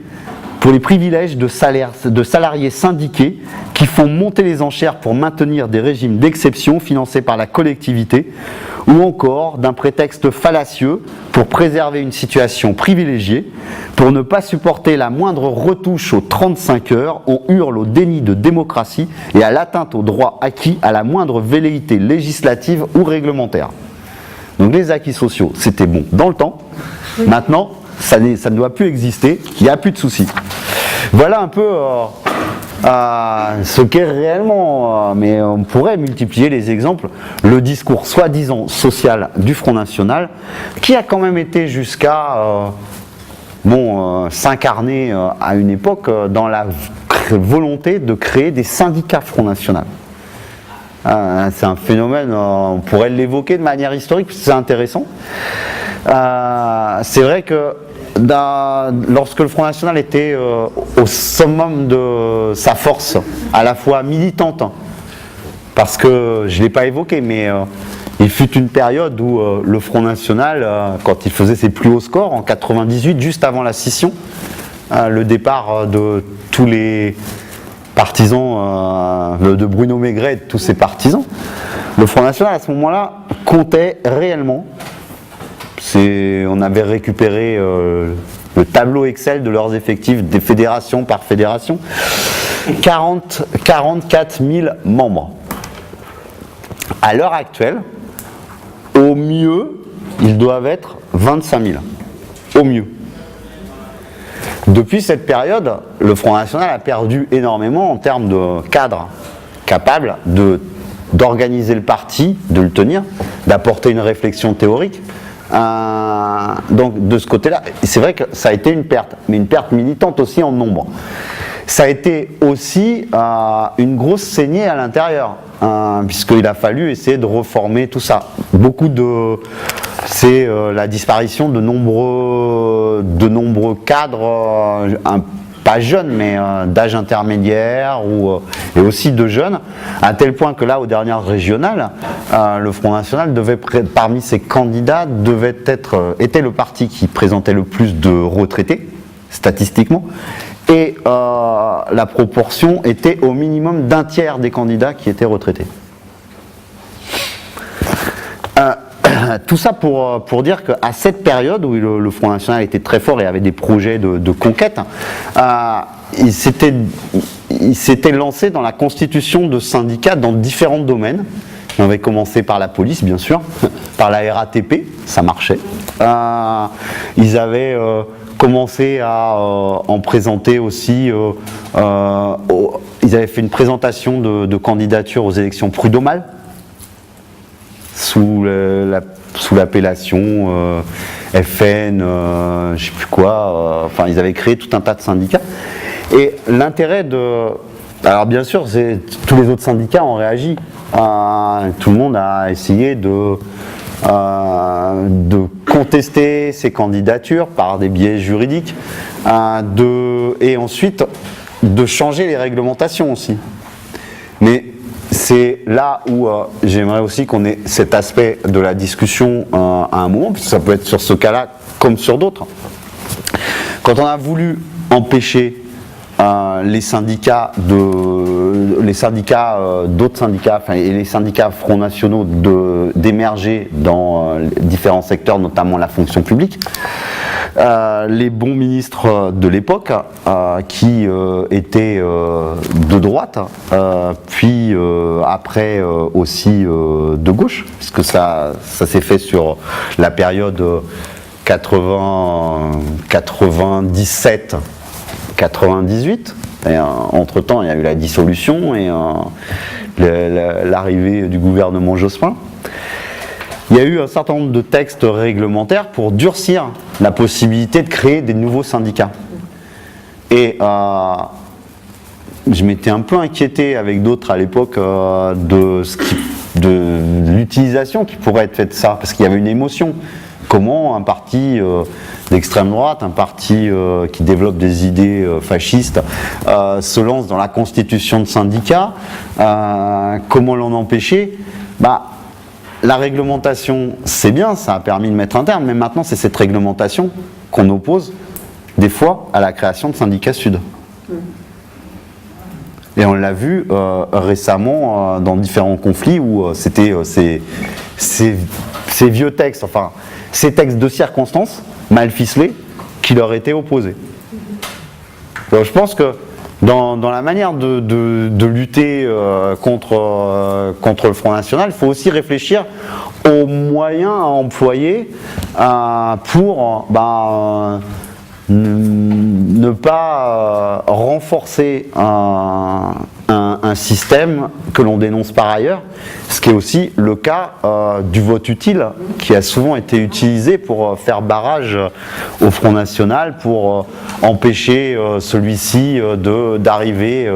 pour les privilèges de salariés syndiqués qui font monter les enchères pour maintenir des régimes d'exception financés par la collectivité, ou encore d'un prétexte fallacieux pour préserver une situation privilégiée, pour ne pas supporter la moindre retouche aux 35 heures, on hurle au déni de démocratie et à l'atteinte aux droits acquis à la moindre velléité législative ou réglementaire. Donc les acquis sociaux, c'était bon dans le temps. Maintenant, ça ne doit plus exister, il n'y a plus de soucis. Voilà un peu ce qu'est réellement, mais on pourrait multiplier les exemples, le discours soi-disant social du Front National, qui a quand même été jusqu'à s'incarner à une époque dans la volonté de créer des syndicats Front National. C'est un phénomène, on pourrait l'évoquer de manière historique, parce que c'est intéressant. C'est vrai que lorsque le Front National était au summum de sa force, à la fois militante, parce que je ne l'ai pas évoqué, mais il fut une période où le Front National, quand il faisait ses plus hauts scores, en 98, juste avant la scission, le départ de tous les partisans de Bruno Maigret et de tous ses partisans, le Front National à ce moment-là comptait réellement. On avait récupéré le tableau Excel de leurs effectifs, des fédérations par fédération, 44 000 membres. À l'heure actuelle, au mieux, ils doivent être 25 000. Au mieux. Depuis cette période, le Front National a perdu énormément en termes de cadres capables d'organiser le parti, de le tenir, d'apporter une réflexion théorique. Donc de ce côté-là, c'est vrai que ça a été une perte, mais une perte militante aussi en nombre. Ça a été aussi une grosse saignée à l'intérieur, puisqu'il a fallu essayer de reformer tout ça. C'est la disparition de nombreux cadres, pas jeunes, mais d'âge intermédiaire et aussi de jeunes, à tel point que là, aux dernières régionales, le Front National parmi ses candidats était le parti qui présentait le plus de retraités, statistiquement, et la proportion était au minimum d'un tiers des candidats qui étaient retraités. Tout ça pour dire qu'à cette période où le Front National était très fort et avait des projets de conquête, il s'était lancé dans la constitution de syndicats dans différents domaines. On avait commencé par la police, bien sûr, par la RATP, ça marchait. Ils avaient commencé à en présenter aussi. Ils avaient fait une présentation de candidature aux élections prud'homales, sous l'appellation FN, je ne sais plus quoi, enfin ils avaient créé tout un tas de syndicats. Et l'intérêt alors bien sûr, tous les autres syndicats ont réagi, tout le monde a essayé de contester ces candidatures par des biais juridiques, et ensuite de changer les réglementations aussi. Mais c'est là où j'aimerais aussi qu'on ait cet aspect de la discussion à un moment, parce que ça peut être sur ce cas-là comme sur d'autres. Quand on a voulu empêcher les syndicats d'autres syndicats, et les syndicats Front Nationaux d'émerger dans différents secteurs, notamment la fonction publique, les bons ministres de l'époque, qui étaient de droite, puis après aussi de gauche, parce que ça s'est fait sur la période 97, 98. Entre-temps, il y a eu la dissolution et l'arrivée du gouvernement Jospin. Il y a eu un certain nombre de textes réglementaires pour durcir la possibilité de créer des nouveaux syndicats. Et je m'étais un peu inquiété avec d'autres à l'époque de l'utilisation qui pourrait être faite de ça, parce qu'il y avait une émotion. Comment un parti d'extrême droite, un parti qui développe des idées fascistes, se lance dans la constitution de syndicats, comment l'en empêcher ? La réglementation, c'est bien, ça a permis de mettre un terme, mais maintenant c'est cette réglementation qu'on oppose des fois, à la création de syndicats sud. Et on l'a vu récemment dans différents conflits où c'était ces vieux textes, enfin ces textes de circonstances mal ficelés qui leur étaient opposés. Donc, je pense que dans la manière de lutter contre le Front National, il faut aussi réfléchir aux moyens à employer pour ne pas renforcer un système que l'on dénonce par ailleurs, ce qui est aussi le cas du vote utile, qui a souvent été utilisé pour faire barrage au Front National, pour empêcher celui-ci d'arriver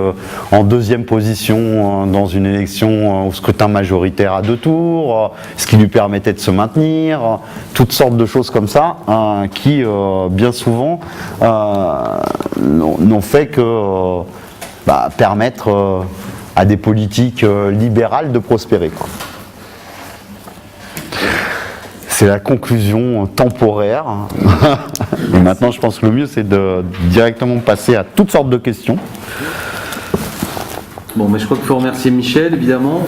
en deuxième position dans une élection au scrutin majoritaire à 2 tours, ce qui lui permettait de se maintenir, toutes sortes de choses comme ça, qui bien souvent n'ont fait que permettre à des politiques libérales de prospérer, quoi. C'est la conclusion temporaire. Et maintenant, je pense que le mieux, c'est de directement passer à toutes sortes de questions. Bon, mais je crois qu'il faut remercier Michel, évidemment.